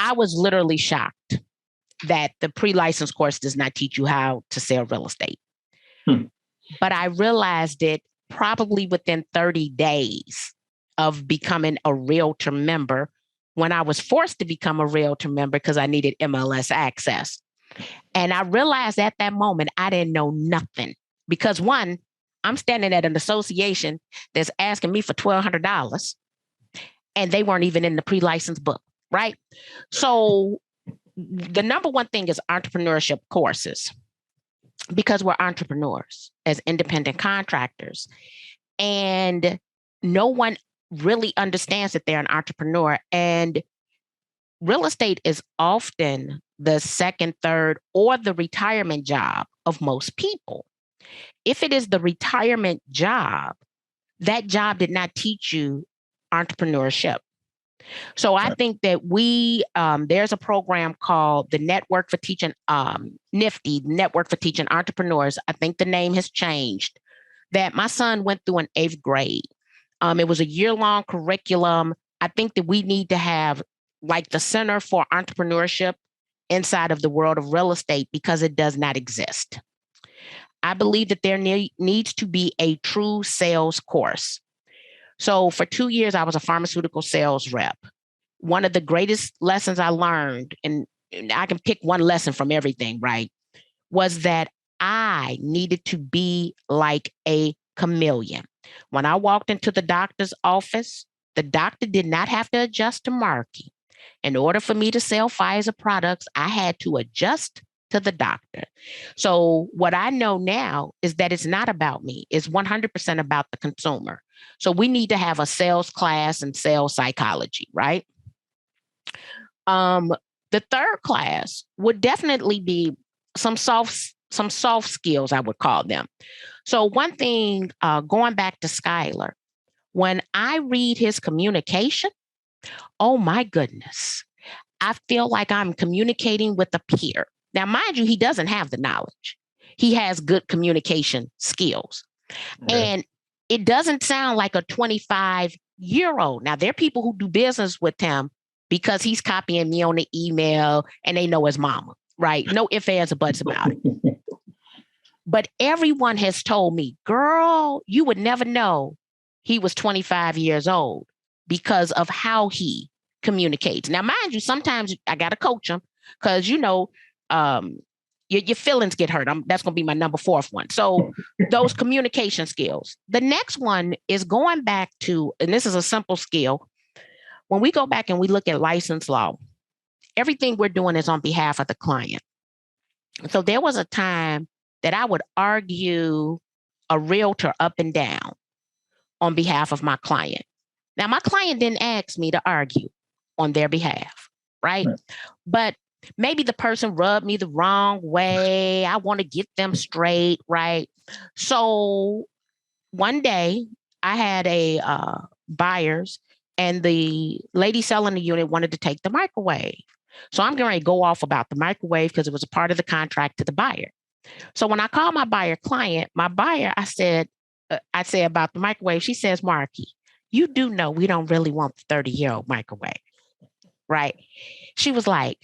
I was literally shocked that the pre-license course does not teach you how to sell real estate. But I realized it probably within 30 days of becoming a Realtor member, when I was forced to become a Realtor member because I needed MLS access. And I realized at that moment, I didn't know nothing because one, I'm standing at an association that's asking me for $1,200 and they weren't even in the pre-license book, right? So the number one thing is entrepreneurship courses, because we're entrepreneurs as independent contractors. And no one really understands that they're an entrepreneur. And real estate is often the second, third, or the retirement job of most people. If it is the retirement job, that job did not teach you entrepreneurship. So I think that there's a program called the Network for Teaching, NIFTY, Network for Teaching Entrepreneurs. I think the name has changed, that my son went through in 8th grade. It was a year-long curriculum. I think that we need to have like the Center for Entrepreneurship inside of the world of real estate, because it does not exist. I believe that there needs to be a true sales course. So for 2 years, I was a pharmaceutical sales rep. One of the greatest lessons I learned, and I can pick one lesson from everything, right, was that I needed to be like a chameleon. When I walked into the doctor's office, the doctor did not have to adjust to Marky. In order for me to sell Pfizer products, I had to adjust to the doctor. So what I know now is that it's not about me. It's 100% about the consumer. So we need to have a sales class and sales psychology, right? The third class would definitely be some soft skills, I would call them. So one thing, going back to Skylar, when I read his communication, oh my goodness, I feel like I'm communicating with a peer. Now, mind you, he doesn't have the knowledge. He has good communication skills. Right. And it doesn't sound like a 25-year-old. Now, there are people who do business with him because he's copying me on the email and they know his mama, right? No ifs, ands, or buts about it. But everyone has told me, girl, you would never know he was 25 years old because of how he communicates. Now, mind you, sometimes I got to coach him because, your feelings get hurt. That's going to be my number 4th one. So those communication skills. The next one is going back to, and this is a simple skill. When we go back and we look at license law, everything we're doing is on behalf of the client. So there was a time that I would argue a realtor up and down on behalf of my client. Now, my client didn't ask me to argue on their behalf, right? But maybe the person rubbed me the wrong way. I want to get them straight, right? So one day I had a buyers, and the lady selling the unit wanted to take the microwave. So I'm going to go off about the microwave because it was a part of the contract to the buyer. So when I called my buyer client, I said about the microwave, she says, Marky, you do know we don't really want the 30-year-old microwave, right? She was like,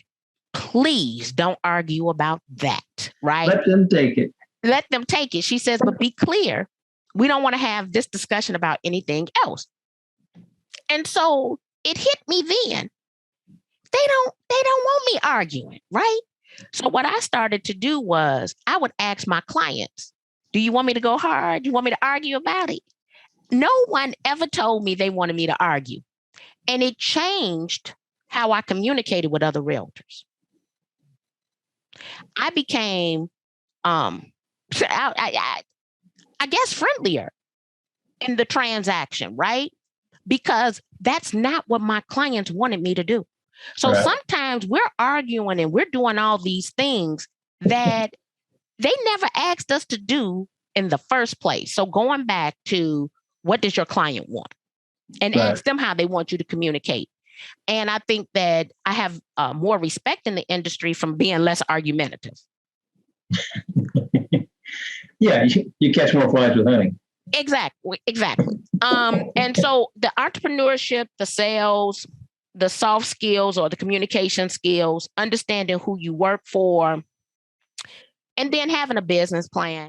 please don't argue about that, right? Let them take it. Let them take it. She says, but be clear. We don't want to have this discussion about anything else. And so it hit me then. They don't want me arguing, right? So what I started to do was I would ask my clients, do you want me to go hard? Do you want me to argue about it? No one ever told me they wanted me to argue. And it changed how I communicated with other realtors. I became, I guess, friendlier in the transaction, right? Because that's not what my clients wanted me to do. So sometimes we're arguing and we're doing all these things that they never asked us to do in the first place. So going back to what does your client want? And ask them how they want you to communicate. And I think that I have more respect in the industry from being less argumentative. Yeah, you catch more flies with honey. Exactly. And so the entrepreneurship, the sales, the soft skills or the communication skills, understanding who you work for, and then having a business plan.